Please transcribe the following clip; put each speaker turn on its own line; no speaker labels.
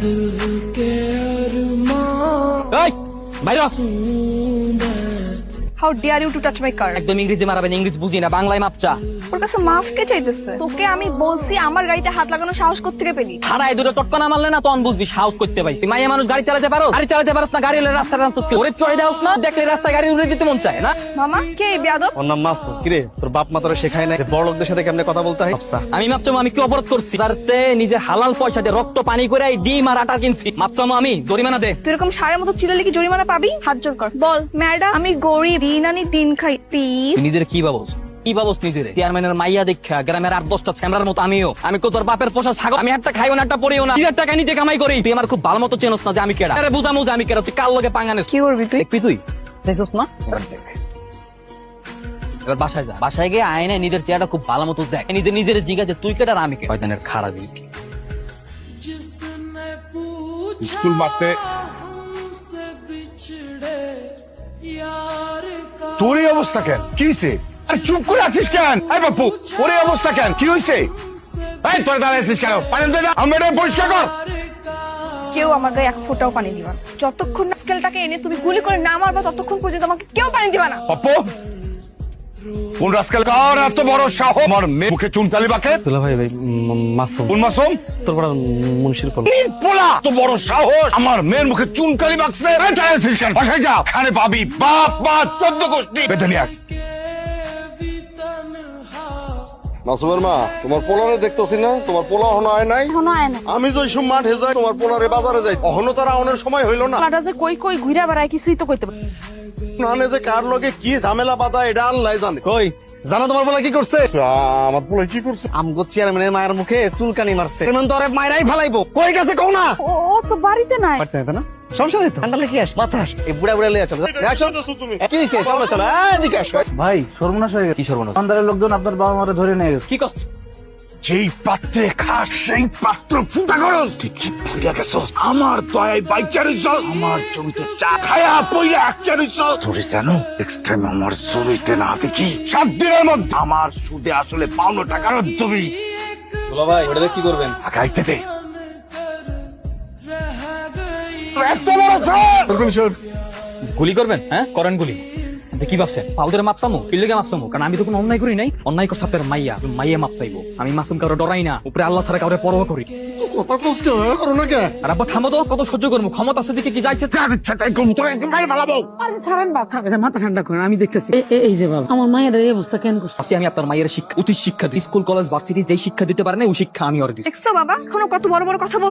এই বাইরে হ।
How dare you to touch my car?
একদম ইংরেজি মারাবেন, ইংরেজি বুঝি না, বাংলায় মাপচা।
ওর কাছে মাফ কে চাইতেছে? তোকে আমি বলছি আমার গাড়িতে হাত লাগানো সাহস কোত্থেকে পেলি?
হারায় দূরে টটকা মারলে না তখন বুঝবি সাহস করতে পারছি। মাইয়া মানুষ গাড়ি চালাতে পারো? গাড়ি চালাতে পারো না? গাড়ি হলে রাস্তা রাস্তা ওরে চড়ে দাও না, দেখলে রাস্তায় গাড়ি উড়ে দিতে মন চায় না।
মামা কে এই বেয়াদব?
ওর নাম মাসুম। কিরে তোর বাপ মা তোরা শেখায় নাই যে বড় লোকদের সাথে কেমনে কথা বলতে হয়? আফসা
আমি মাপচামো আমি কি অপরাধ করছি? তারতে নিজের হালাল পয়সা দিয়ে রক্ত পানি করে এই ডিম আর আটা কিনছি। মাপচামো আমি, জরিমানা দে।
তুই এরকম সারের মতো চিল্লালে কি জরিমানা পাবি? হাত জোর কর, বল ম্যাডাম আমি গরিব, দিন আনি দিন খাই, প্লিজ।
তুই নিজের কি ভাবস? কি ভাবস নিজেরে? চেয়ারম্যানের মাইয়া দেখা গ্রামের 8-10টা ফ্যামরার মতো আমিও। আমি কো তোর বাপের পোষা ছাগল। আমি একটা খাইও না, একটা পড়িও না, 1000 টাকা নিতে কামাই করি। তুই আমার খুব ভালো মতো চেনস না যে আমি কেডা। আরে বুঝামু যে আমি কেডা। তুই কাল লগে পাঙ্গানে
কি করবি তুই?
দেখবি তুই? চাইছস না? এবার দেখ। এবার বাসায় যা, বাসায় গিয়ে আয়নায় নিজের চেহারাটা খুব ভালো মতো দেখ। নিজের জিজ্ঞাসা তুই কেডা আর আমি কে। শয়তানের খারাপই।
স্কুল মাঠে তোর এই অবস্থা কেন? কি হয়েছে? আরে চুপ করে আছিস কেন? এই বাপু ওর এই অবস্থা কেন? কি হয়েছে? এই তোর দাঁড়িয়ে আছিস কেন? পানি দে না, আমরা এটা পরিষ্কার কর।
কেউ আমার গায়ে এক ফোঁটাও পানি দিবা না। যতক্ষণ না স্কেলটাকে এনে তুমি গুলি করে না মারবা ততক্ষণ পর্যন্ত আমাকে কেউ পানি দিবা না।
বাপু কোন রাস্কেল কার এত বড় সাহস আমার মেয়ে মুখে চুনকালি বাকে?
দুলা ভাই মাসুম
কোন মাসুম?
তোর বড় মুন্সির কল।
এই পোলা এত বড় সাহস আমার মেয়ের মুখে চুনকালি বাকছে। এই দাঁড়িয়ে আছিস কেন? বাসায় যা, খানে পাবি বাপ মা 14 গোষ্ঠী বেঁধে নিয়ে আয়।
মাসুমের মা, তোমার পোলারে দেখতেছি না, তোমার পোলা হনো আয় নাই।
এখনো আয় না।
আমি যইসুম মাঠে যাই, তোমার পোলারে বাজারে যাই, অহনো তারা অনের সময় হইল না।
পাটা যে কই কই ঘুরা বেড়ায় কিছুই তো কইতে পারে।
নানে যে কার লগে কি ঝামেলা বাধা এটা আল্লাহ জানে।
কই জানো তোমার বলা কি করছে?
আমার পোলা কি করছে?
আমগো চেয়ারম্যানের মায়ের মুখে চুলকানি মারছে। এমন তো আরে মায়েরাই ফালাইবো। কই গেছে কও না?
ও তো বাড়িতে নাই।
পাটনা না সমস্যা নেই তো। ঠান্ডা লেগে আস, মাথা আস। এই বুড়া বুড়া লিয়ে চলো।
তুমি
কি হইছে? চলো চলো এদিকে আসো।
ভাই সর্বনাশ হয়ে গেছে।
কি সর্বনাশ?
সন্ধ্যার লোকজন আপনার বাবা মারে ধরে নিয়ে গেছে।
কি কষ্ট?
যেই পাত্রে খাস সেই পাত্র ফুটা করস। তুই কি ভুলিয়া গেছস? আমার দয়ায় বাইচারিস, আমার জমিতে চা খায়া পইয়া আসচারিস। তোরে জানো নেক্সট টাইম আমার জমিতে না দেখি 7 দিনের মধ্যে আমার সুদে আসলে পাওনা টাকার দিবি।
দুলা ভাই ওটা কি করবেন?
আগাইতে দে। এত বড় সাহস!
গুলি করবেন? হ্যাঁ করেন গুলি। কি ভাবছেন পাউদের মাপসামু? কি লেগে মাপসামু? কারণ আমি তো কোনো অন্যায় করি নাই। অন্যায় করছে আপনার মাইয়া, মাইয়া মাপসাইবো। আমি মাসুম কারো ডরাই না, উপরে আল্লাহ ছাড়া কাউরে পরোয়া করি।
কথা কস কে করো না কে?
আর আব্বা থামো তো, কত সহ্য করবো? ক্ষমতা আছে দিকে কি যাইছে?
যার ইচ্ছা তাই করবো, তোরা একদম মাইর ফালাবো।
আরে ছাড়েন বাচ্চা, মাথা ঠান্ডা করেন, আমি দেখতেছি। এই যে বাবা আমার মায়ের এই অবস্থা কেন করছে?
আজকে আমি আপনার মায়ের শিক্ষা, অতি শিক্ষা দিই। স্কুল কলেজ ভার্সিটি যেই শিক্ষা দিতে পারে না ওই শিক্ষা আমি ওর দিই।
দেখছো বাবা, এখনো কত বড় বড় কথা